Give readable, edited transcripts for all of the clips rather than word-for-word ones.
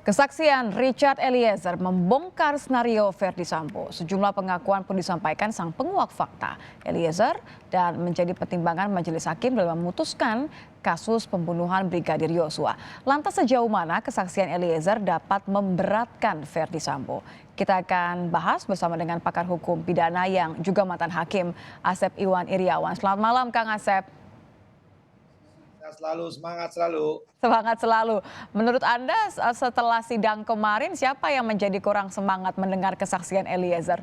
Kesaksian Richard Eliezer membongkar senario Verdi Sambo. Sejumlah pengakuan pun disampaikan sang penguak fakta Eliezer dan menjadi pertimbangan majelis hakim dalam memutuskan kasus pembunuhan Brigadir Yosua. Lantas sejauh mana kesaksian Eliezer dapat memberatkan Verdi Sambo? Kita akan bahas bersama dengan pakar hukum pidana yang juga mantan hakim, Asep Iwan Iriawan. Selamat malam Kang Asep. Selalu semangat selalu. Semangat selalu. Menurut Anda setelah sidang kemarin siapa yang menjadi kurang semangat mendengar kesaksian Eliezer?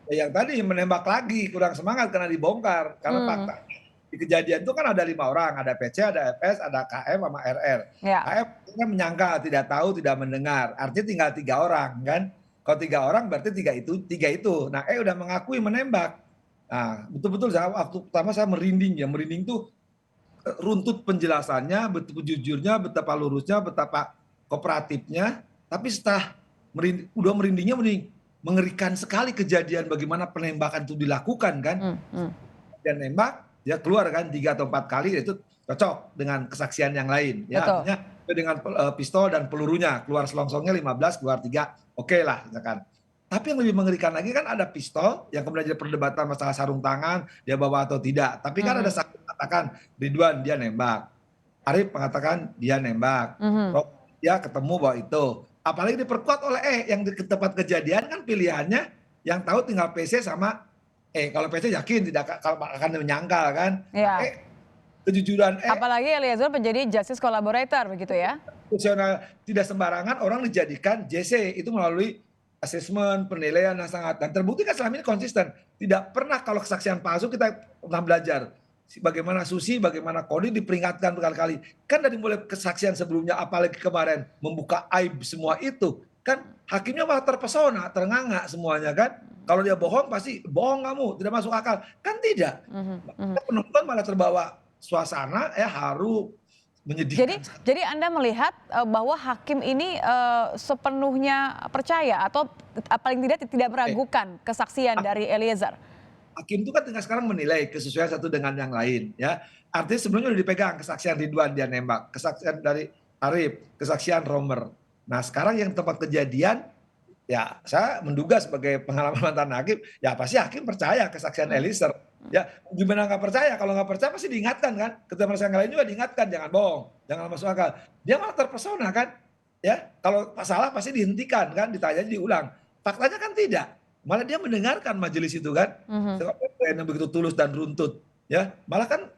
Yang tadi menembak lagi kurang semangat karena dibongkar. Karena fakta di kejadian itu kan ada 5 orang, ada PC, ada FS, ada KM sama RR. Ya. KM kan menyangka, tidak tahu, tidak mendengar. Artinya tinggal 3 orang kan. Kalau 3 orang berarti 3 itu. Nah, udah mengakui menembak. Nah, betul-betul waktu pertama saya merinding ya. Merinding tuh runtut penjelasannya, betapa jujurnya, betapa lurusnya, betapa kooperatifnya. Tapi setelah merindingnya mengerikan sekali kejadian bagaimana penembakan itu dilakukan kan. Dan nembak, dia keluar kan 3 atau 4 kali, itu cocok dengan kesaksian yang lain. Ya, Betul. artinya dengan pistol dan pelurunya, keluar selongsongnya 15, keluar 3, oke lah misalkan. Tapi yang lebih mengerikan lagi kan ada pistol yang kemudian jadi perdebatan masalah sarung tangan, dia bawa atau tidak. Tapi kan ada saksi mengatakan Ridwan dia nembak, Arif mengatakan dia nembak, dia ketemu bahwa itu. Apalagi diperkuat oleh yang di tempat kejadian kan pilihannya yang tahu tinggal PC sama kalau PC yakin tidak akan menyangkal kan. Ya. Kejujuran Apalagi Eliezer menjadi justice collaborator begitu ya. fungsional, tidak sembarangan orang dijadikan JC itu melalui asesmen, penilaian yang sangat, dan terbukti kan selama ini konsisten. Tidak pernah kalau kesaksian palsu kita pernah belajar. Bagaimana Susi, bagaimana Koni diperingatkan berkali-kali. Kan dari mulai kesaksian sebelumnya, apalagi kemarin membuka aib semua itu. Kan hakimnya malah terpesona, ternganga semuanya kan. Kalau dia bohong pasti, bohong kamu, tidak masuk akal. Kan tidak. Penonton malah terbawa suasana, haru, menyedihkan. Jadi Anda melihat bahwa hakim ini sepenuhnya percaya atau paling tidak meragukan kesaksian dari Eliezer? Hakim itu kan tinggal sekarang menilai kesesuaian satu dengan yang lain ya. Artinya sebelumnya sudah dipegang kesaksian Ridwan dia nembak, kesaksian dari Arif, kesaksian Romer. Nah sekarang yang tempat kejadian, ya saya menduga sebagai pengalaman mantan hakim, ya pasti hakim percaya kesaksian Eliezer. Ya gimana nggak percaya, kalau nggak percaya pasti diingatkan kan, ketika yang lain juga diingatkan, jangan bohong, jangan masuk akal. Dia malah terpesona kan, ya kalau salah pasti dihentikan kan, ditanya diulang. Faktanya kan tidak, malah dia mendengarkan majelis itu kan, yang begitu tulus dan runtut, ya malah kan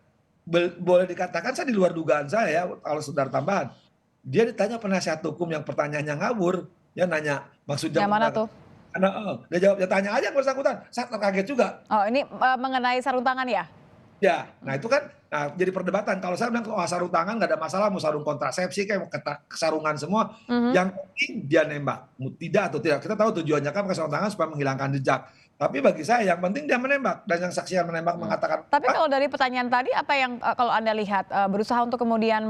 boleh dikatakan saya di luar dugaan saya ya, kalau saudara tambahan. Dia ditanya penasihat hukum yang pertanyaannya ngawur, ya nanya maksudnya. Yang mana tuh? Dia jawab, ya tanya aja yang bersangkutan. Saya terkaget juga. Oh ini mengenai sarung tangan ya? Ya, nah itu kan jadi perdebatan. Kalau saya bilang sarung tangan nggak ada masalah, mau sarung kontrasepsi kayak mau kesarungan semua. Yang penting dia nembak, mau tidak atau tidak. Kita tahu tujuannya kan pakai sarung tangan supaya menghilangkan jejak. Tapi bagi saya yang penting dia menembak, dan yang saksi yang menembak mengatakan. Tapi kalau dari pertanyaan tadi apa yang kalau Anda lihat berusaha untuk kemudian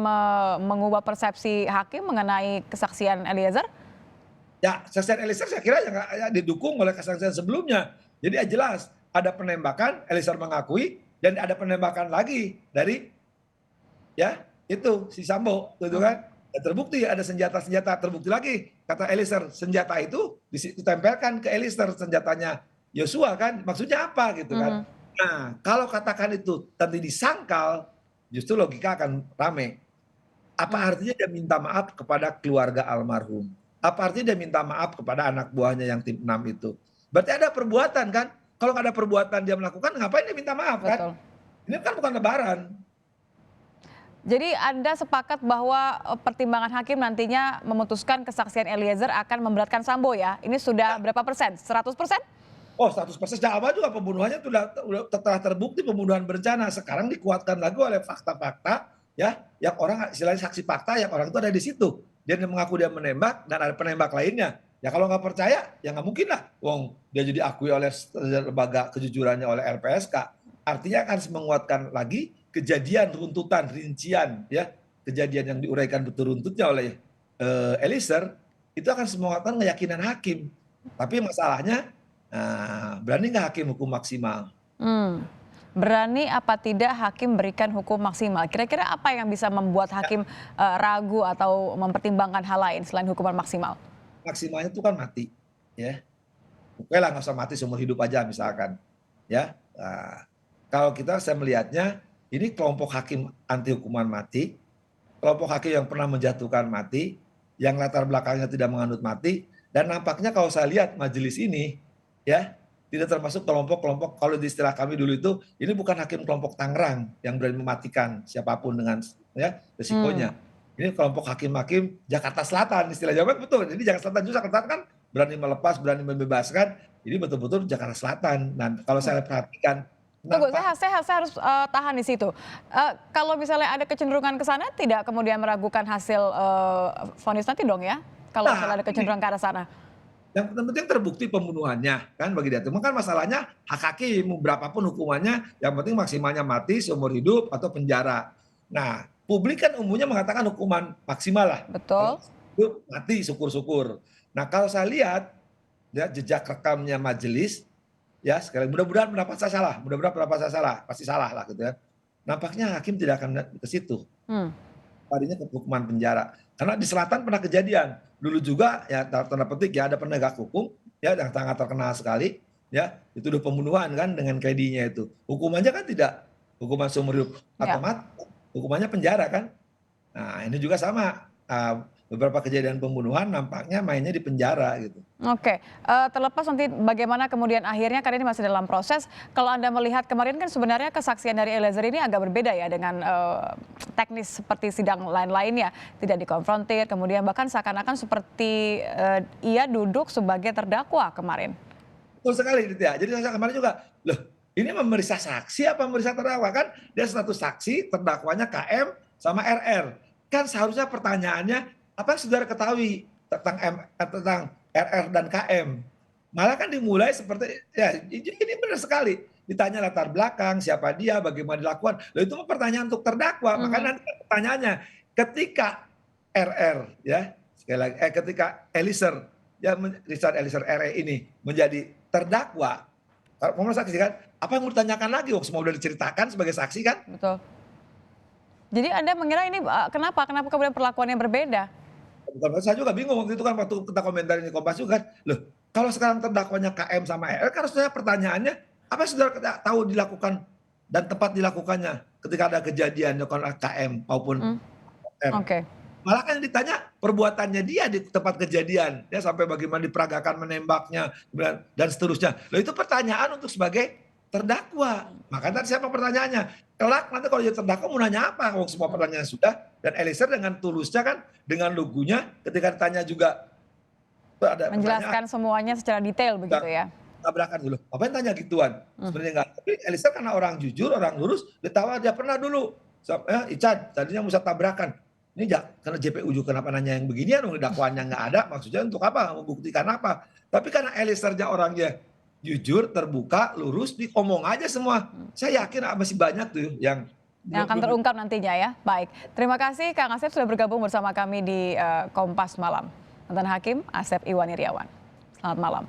mengubah persepsi hakim mengenai kesaksian Eliezer? Ya, kesaksian Eliezer saya kira yang didukung oleh kesaksian sebelumnya. Jadi jelas ada penembakan, Eliezer mengakui, dan ada penembakan lagi dari itu si Sambo, gitu kan? Dan terbukti ada senjata-senjata, terbukti lagi kata Eliezer, senjata itu ditempelkan ke Eliezer, senjatanya Yosua kan, maksudnya apa gitu kan? Nah, kalau katakan itu tadi disangkal, justru logika akan rame. Apa artinya dia minta maaf kepada keluarga almarhum? Apa artinya dia minta maaf kepada anak buahnya yang tim 6 itu? Berarti ada perbuatan kan? Kalau nggak ada perbuatan dia melakukan, ngapain dia minta maaf kan? Betul. Ini kan bukan lebaran. Jadi Anda sepakat bahwa pertimbangan hakim nantinya memutuskan kesaksian Eliezer akan memberatkan Sambo ya? Ini sudah berapa persen? 100%? Oh 100%, sejak awal juga pembunuhannya telah terbukti pembunuhan berencana. Sekarang dikuatkan lagi oleh fakta-fakta ya, yang orang istilahnya saksi fakta, yang orang itu ada di situ. Dia mengaku dia menembak dan ada penembak lainnya. Ya kalau nggak percaya, ya nggak mungkin lah. Wong dia jadi akui oleh lembaga kejujurannya oleh LPSK. Artinya akan menguatkan lagi kejadian runtutan, rincian ya, kejadian yang diuraikan betul runtutnya oleh Eliezer, itu akan menguatkan keyakinan hakim. Tapi masalahnya, berani nggak hakim hukum maksimal? berani apa tidak hakim berikan hukum maksimal? Kira-kira apa yang bisa membuat hakim ragu atau mempertimbangkan hal lain selain hukuman maksimal? Maksimalnya itu kan mati, ya. Oke lah, nggak usah mati seumur hidup aja misalkan, ya. Nah, kalau saya melihatnya, ini kelompok hakim anti hukuman mati, kelompok hakim yang pernah menjatuhkan mati, yang latar belakangnya tidak menganut mati, dan nampaknya kalau saya lihat majelis ini, ya, tidak termasuk kelompok-kelompok, kalau di istilah kami dulu itu, ini bukan hakim kelompok Tangerang yang berani mematikan siapapun dengan ya Hmm. resikonya. Ini kelompok hakim-hakim Jakarta Selatan, istilah Jawa betul. Jadi Jakarta Selatan juga Jakarta Selatan kan berani melepas, berani membebaskan. Ini betul-betul Jakarta Selatan. Nah, kalau saya perhatikan, Tunggu, nampak saya harus tahan di situ. Kalau misalnya ada kecenderungan ke sana, tidak kemudian meragukan hasil vonis nanti dong ya? Kalau nah misalnya ada ini kecenderungan ke arah sana. yang penting terbukti pembunuhannya kan bagi dia. Cuma kan masalahnya hak hakim berapapun hukumannya, yang penting maksimalnya mati, seumur hidup atau penjara. Nah, publik kan umumnya mengatakan hukuman maksimal lah. Kalau Betul? hidup mati syukur-syukur. Nah, kalau saya lihat ya jejak rekamnya majelis, ya sekali mudah-mudahan pendapat saya salah, mudah-mudahan pendapat saya salah, pasti salah lah gitu ya. Nampaknya hakim tidak akan ke situ. Hmm. Tadinya ke hukuman penjara. Karena di selatan pernah kejadian. Dulu juga ya tanda petik ya ada penegak hukum ya yang sangat terkenal sekali ya dituduh pembunuhan kan dengan KD-nya itu. Hukumannya kan tidak hukuman seumur hidup atau Ya. mati, hukumannya penjara kan. Nah, ini juga sama. Beberapa kejadian pembunuhan nampaknya mainnya di penjara gitu. Oke, terlepas nanti bagaimana kemudian akhirnya karena ini masih dalam proses, kalau Anda melihat kemarin kan sebenarnya kesaksian dari Eliezer ini agak berbeda ya dengan teknis seperti sidang lain-lainnya, tidak dikonfrontir, kemudian bahkan seakan-akan seperti ia duduk sebagai terdakwa kemarin. Betul sekali gitu ya. Jadi saya kemarin juga, loh ini memeriksa saksi apa memeriksa terdakwa kan? Dia status saksi, terdakwanya KM sama RR. Kan seharusnya pertanyaannya, apa yang saudara ketahui tentang RR dan KM? Malah kan dimulai seperti, ya ini benar sekali. Ditanya latar belakang, siapa dia, bagaimana dilakukan. Loh itu mah pertanyaan untuk terdakwa. Mhm. Makanya nanti pertanyaannya, ketika RR ya, sekali lagi, ketika Eliezer ya Richard Eliezer RE ini menjadi terdakwa, kalau mau saksi kan, apa yang mau ditanyakan lagi? Oh, semua udah diceritakan sebagai saksi kan? Betul. Jadi Anda mengira ini kenapa kemudian perlakuannya berbeda? Bukan, saya juga bingung waktu itu kan waktu kita komentar di Kompas juga kan, loh kalau sekarang terdakwanya KM sama RR kan harusnya pertanyaannya, apa yang saudara tahu dilakukan dan tepat dilakukannya ketika ada kejadian oleh KM maupun Mhm. R. Oke. Malah kan ditanya perbuatannya dia di tempat kejadian, ya sampai bagaimana diperagakan menembaknya dan seterusnya. Loh itu pertanyaan untuk sebagai terdakwa. Makanya tadi siapa pertanyaannya? Kelak nanti kalau jadi terdakwa mau nanya apa? Kalau semua pertanyaan sudah, dan Eliezer dengan tulusnya kan, dengan lugunya ketika ditanya juga ada pertanyaan, Menjelaskan semuanya secara detail nggak begitu ya. tabrakan dulu. Apa yang tanya gituan? Hmm. Sebenarnya enggak. Tapi Eliezer karena orang jujur, orang lurus, ditawa dia pernah dulu. Ican, tadinya bisa tabrakan. Ini karena JPU juga kenapa nanya yang beginian, dakwaannya nggak ada, maksudnya untuk apa? Membuktikan apa? Tapi karena Eliezer orangnya jujur, terbuka, lurus, diomong aja semua. Saya yakin masih banyak tuh yang Yang akan belum terungkap nantinya ya. Baik, terima kasih Kang Asep sudah bergabung bersama kami di Kompas Malam. Mantan Hakim Asep Iwan Iriawan. Selamat malam.